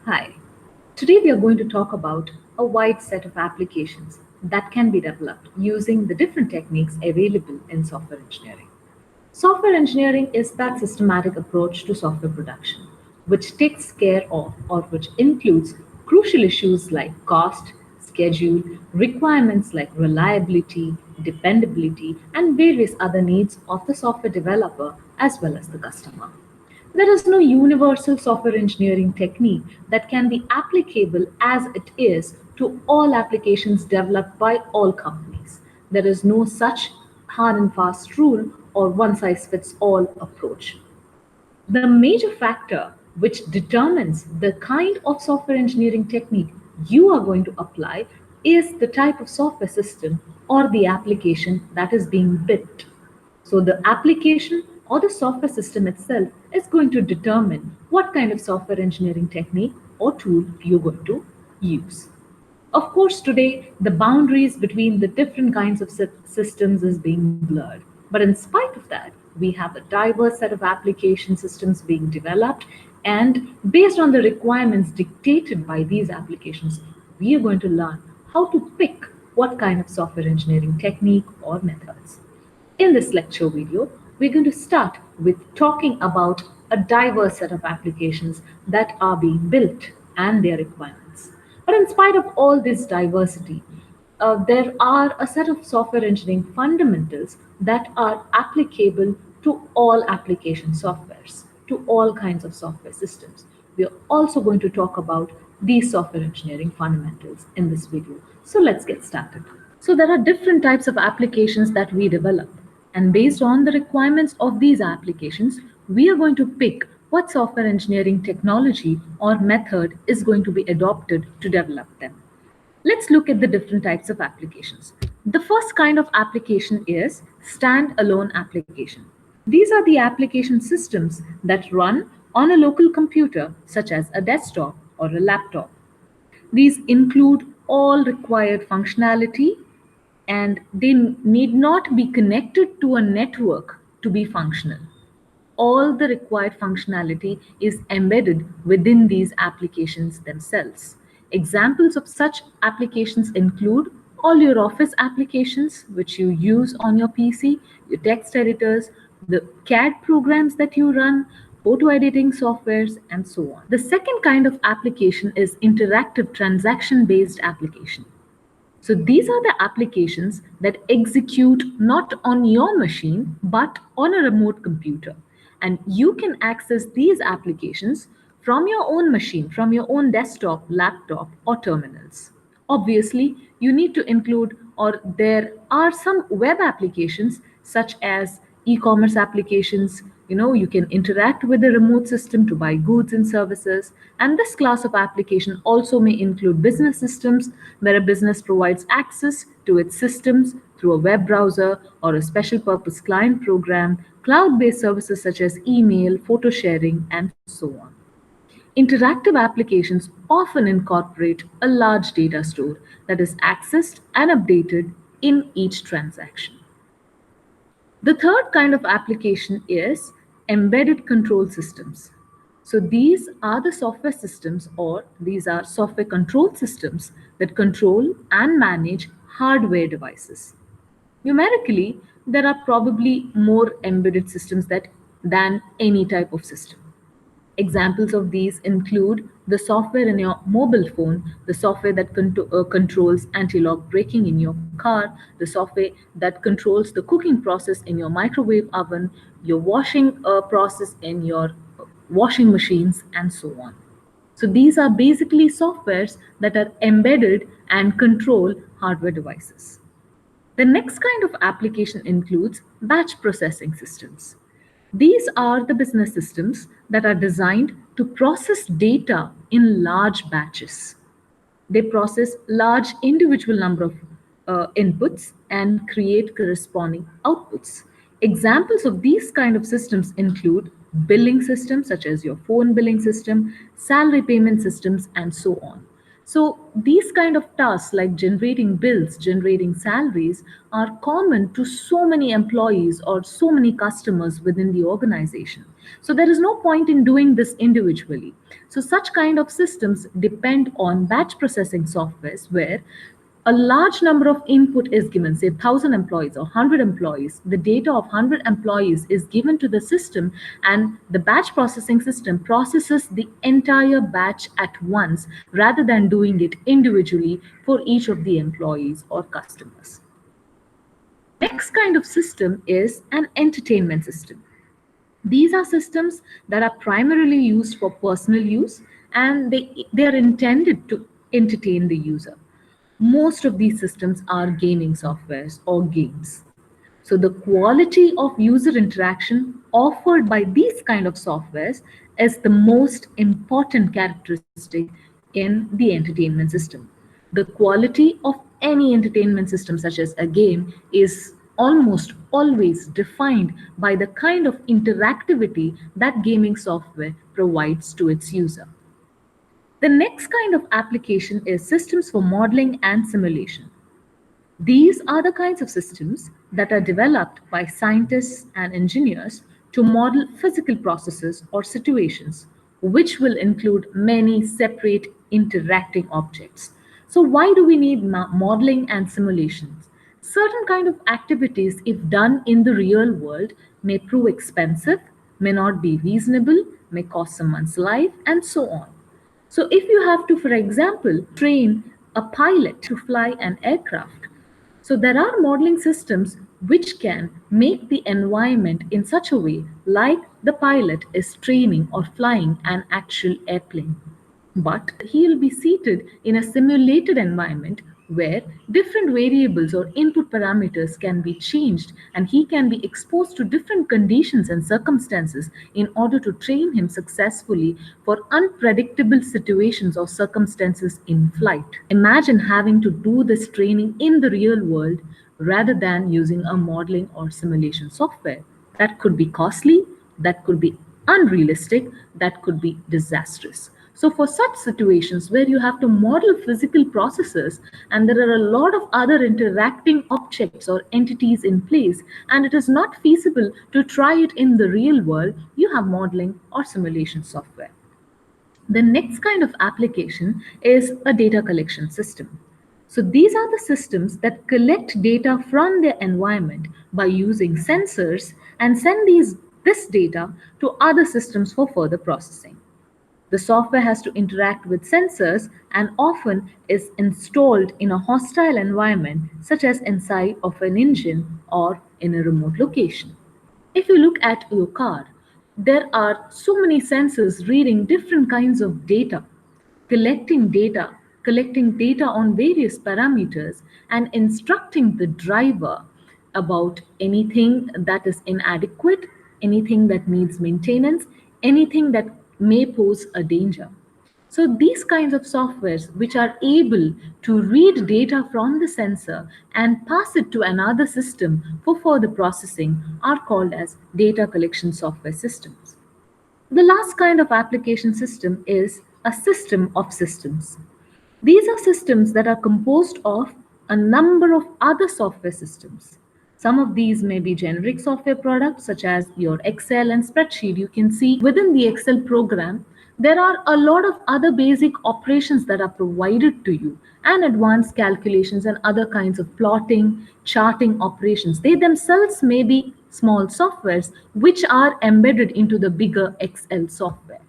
Hi, today we are going to talk about a wide set of applications that can be developed using the different techniques available in software engineering. Software engineering is that systematic approach to software production, which takes care of or which includes crucial issues like cost, schedule, requirements like reliability, dependability, and various other needs of the software developer as well as the customer. There is no universal software engineering technique that can be applicable as it is to all applications developed by all companies. There is no such hard and fast rule or one size fits all approach. The major factor which determines the kind of software engineering technique you are going to apply is the type of software system or the application that is being built. So the application or the software system itself is going to determine what kind of software engineering technique or tool you're going to use. Of course, today the boundaries between the different kinds of systems is being blurred. But in spite of that, we have a diverse set of application systems being developed, and based on the requirements dictated by these applications, we are going to learn how to pick what kind of software engineering technique or methods. In this lecture video, we're going to start with talking about a diverse set of applications that are being built and their requirements. But in spite of all this diversity, there are a set of software engineering fundamentals that are applicable to all application softwares, to all kinds of software systems. We are also going to talk about these software engineering fundamentals in this video. So let's get started. So there are different types of applications that we develop. And based on the requirements of these applications, we are going to pick what software engineering technology or method is going to be adopted to develop them. Let's look at the different types of applications. The first kind of application is standalone application. These are the application systems that run on a local computer, such as a desktop or a laptop. These include all required functionality and they need not be connected to a network to be functional. All the required functionality is embedded within these applications themselves. Examples of such applications include all your office applications which you use on your PC, your text editors, the CAD programs that you run, photo editing softwares, and so on. The second kind of application is interactive transaction based application. So these are the applications that execute not on your machine but on a remote computer. And you can access these applications from your own machine, from your own desktop, laptop, or terminals. Obviously, you need to include, or there are some web applications such as e-commerce applications. You can interact with the remote system to buy goods and services. And this class of application also may include business systems where a business provides access to its systems through a web browser or a special purpose client program, cloud-based services such as email, photo sharing, and so on. Interactive applications often incorporate a large data store that is accessed and updated in each transaction. The third kind of application is embedded control systems. So these are the software systems, or these are software control systems that control and manage hardware devices. Numerically, there are probably more embedded systems than any type of system. Examples of these include the software in your mobile phone, the software that controls anti-lock braking in your car, the software that controls the cooking process in your microwave oven, your washing process in your washing machines, and so on. So these are basically softwares that are embedded and control hardware devices. The next kind of application includes batch processing systems. These are the business systems that are designed to process data in large batches. They process large individual number of inputs and create corresponding outputs. Examples of these kind of systems include billing systems such as your phone billing system, salary payment systems, and so on. So these kind of tasks like generating bills, generating salaries are common to so many employees or so many customers within the organization. So there is no point in doing this individually. So such kind of systems depend on batch processing softwares where a large number of input is given, say 1,000 employees or 100 employees. The data of 100 employees is given to the system, and the batch processing system processes the entire batch at once rather than doing it individually for each of the employees or customers. The next kind of system is an entertainment system. These are systems that are primarily used for personal use, and they are intended to entertain the user. Most of these systems are gaming softwares or games. So the quality of user interaction offered by these kind of softwares is the most important characteristic in the entertainment system. The quality of any entertainment system, such as a game, is almost always defined by the kind of interactivity that gaming software provides to its user. The next kind of application is systems for modeling and simulation. These are the kinds of systems that are developed by scientists and engineers to model physical processes or situations, which will include many separate interacting objects. So why do we need modeling and simulations? Certain kind of activities, if done in the real world, may prove expensive, may not be reasonable, may cost someone's life, and so on. So, if you have to, for example, train a pilot to fly an aircraft, so there are modeling systems which can make the environment in such a way like the pilot is training or flying an actual airplane. But he will be seated in a simulated environment where different variables or input parameters can be changed, and he can be exposed to different conditions and circumstances in order to train him successfully for unpredictable situations or circumstances in flight. Imagine having to do this training in the real world rather than using a modeling or simulation software. That could be costly, that could be unrealistic, that could be disastrous. So, for such situations where you have to model physical processes and there are a lot of other interacting objects or entities in place, and it is not feasible to try it in the real world, you have modeling or simulation software. The next kind of application is a data collection system. So these are the systems that collect data from their environment by using sensors and send this data to other systems for further processing. The software has to interact with sensors and often is installed in a hostile environment, such as inside of an engine or in a remote location. If you look at your car, there are so many sensors reading different kinds of data, collecting data, collecting data on various parameters, and instructing the driver about anything that is inadequate, anything that needs maintenance, anything that may pose a danger. So these kinds of softwares which are able to read data from the sensor and pass it to another system for further processing are called as data collection software systems. The last kind of application system is a system of systems. These are systems that are composed of a number of other software systems. Some of these may be generic software products, such as your Excel and spreadsheet. You can see within the Excel program, there are a lot of other basic operations that are provided to you, and advanced calculations and other kinds of plotting, charting operations. They themselves may be small softwares which are embedded into the bigger Excel software.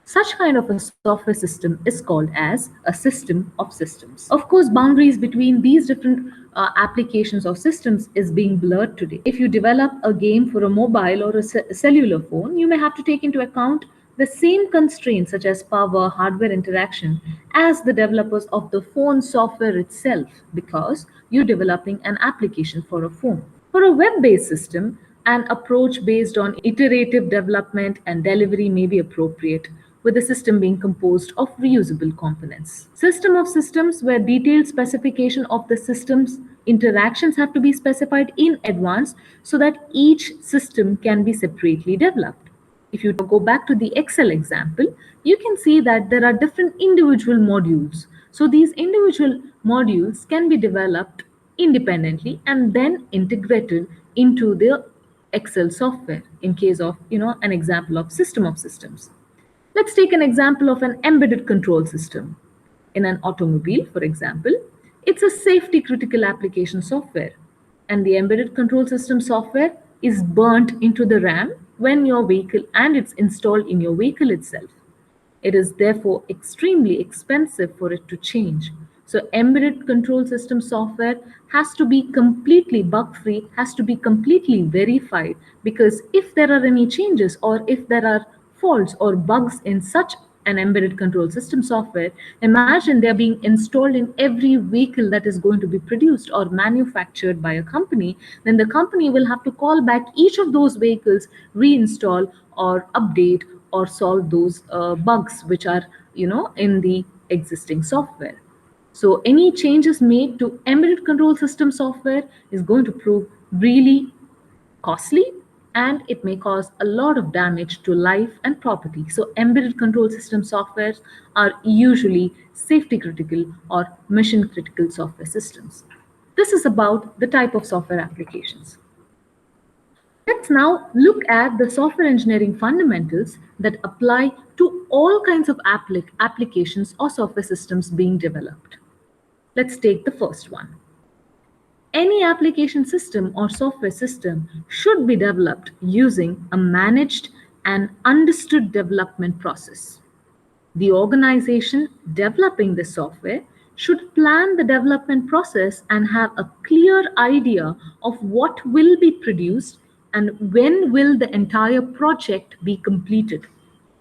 Such kind of a software system is called as a system of systems. Of course, boundaries between these different applications or systems is being blurred today. If you develop a game for a mobile or a cellular phone, you may have to take into account the same constraints such as power, hardware interaction as the developers of the phone software itself, because you're developing an application for a phone. For a web-based system, an approach based on iterative development and delivery may be appropriate, with the system being composed of reusable components. System of systems, where detailed specification of the system's interactions have to be specified in advance so that each system can be separately developed. If you go back to the Excel example, you can see that there are different individual modules. So these individual modules can be developed independently and then integrated into the Excel software in case of, an example of system of systems. Let's take an example of an embedded control system. In an automobile, for example, it's a safety critical application software. And the embedded control system software is burnt into the RAM when your vehicle and it's installed in your vehicle itself. It is therefore extremely expensive for it to change. So embedded control system software has to be completely bug free, has to be completely verified, because if there are any changes or if there are faults or bugs in such an embedded control system software, imagine they're being installed in every vehicle that is going to be produced or manufactured by a company, then the company will have to call back each of those vehicles, reinstall or update or solve those bugs which are, in the existing software. So any changes made to embedded control system software is going to prove really costly, and it may cause a lot of damage to life and property. So embedded control system softwares are usually safety critical or mission critical software systems. This is about the type of software applications. Let's now look at the software engineering fundamentals that apply to all kinds of applications or software systems being developed. Let's take the first one. Any application system or software system should be developed using a managed and understood development process. The organization developing the software should plan the development process and have a clear idea of what will be produced and when will the entire project be completed.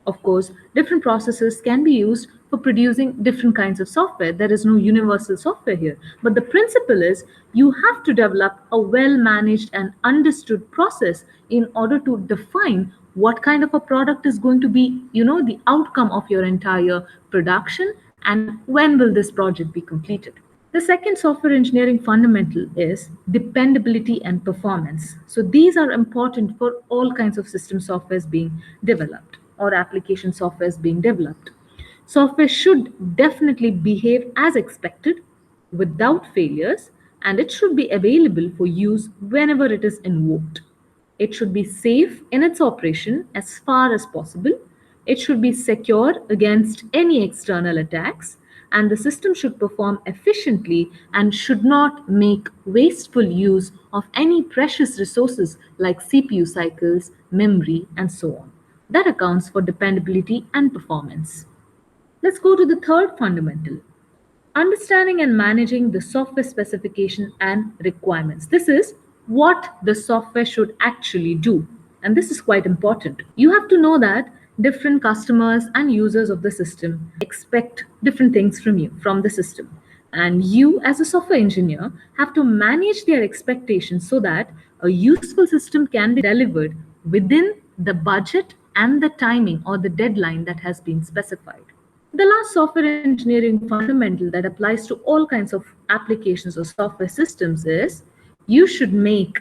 Of course, different processes can be used for producing different kinds of software. There is no universal software here. But the principle is you have to develop a well managed and understood process in order to define what kind of a product is going to be, the outcome of your entire production and when will this project be completed. The second software engineering fundamental is dependability and performance. So these are important for all kinds of system softwares being developed or application softwares being developed. Software should definitely behave as expected without failures, and it should be available for use whenever it is invoked. It should be safe in its operation as far as possible. It should be secure against any external attacks, and the system should perform efficiently and should not make wasteful use of any precious resources like CPU cycles, memory, and so on. That accounts for dependability and performance. Let's go to the third fundamental, understanding and managing the software specification and requirements. This is what the software should actually do. And this is quite important. You have to know that different customers and users of the system expect different things from you, from the system. And you, as a software engineer, have to manage their expectations so that a useful system can be delivered within the budget and the timing or the deadline that has been specified. The last software engineering fundamental that applies to all kinds of applications or software systems is you should make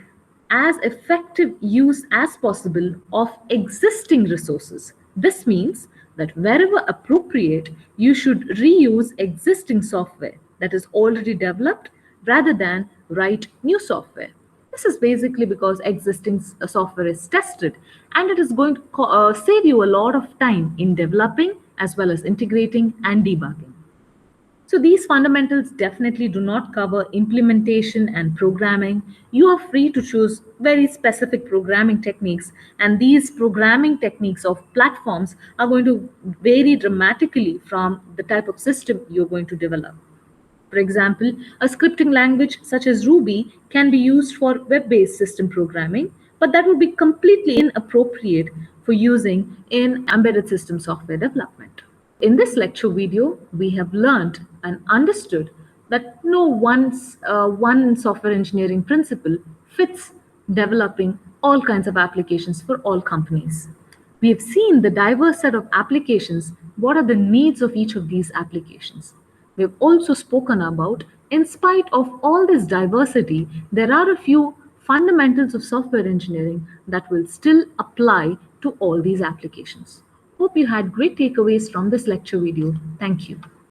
as effective use as possible of existing resources. This means that wherever appropriate, you should reuse existing software that is already developed rather than write new software. This is basically because existing software is tested, and it is going to save you a lot of time in developing as well as integrating and debugging. So these fundamentals definitely do not cover implementation and programming. You are free to choose very specific programming techniques, and these programming techniques of platforms are going to vary dramatically from the type of system you're going to develop. For example, a scripting language such as Ruby can be used for web-based system programming, but that would be completely inappropriate for using in embedded system software development. In this lecture video, we have learned and understood that one software engineering principle fits developing all kinds of applications for all companies. We have seen the diverse set of applications, what are the needs of each of these applications. We have also spoken about, in spite of all this diversity, there are a few fundamentals of software engineering that will still apply to all these applications. Hope you had great takeaways from this lecture video. Thank you.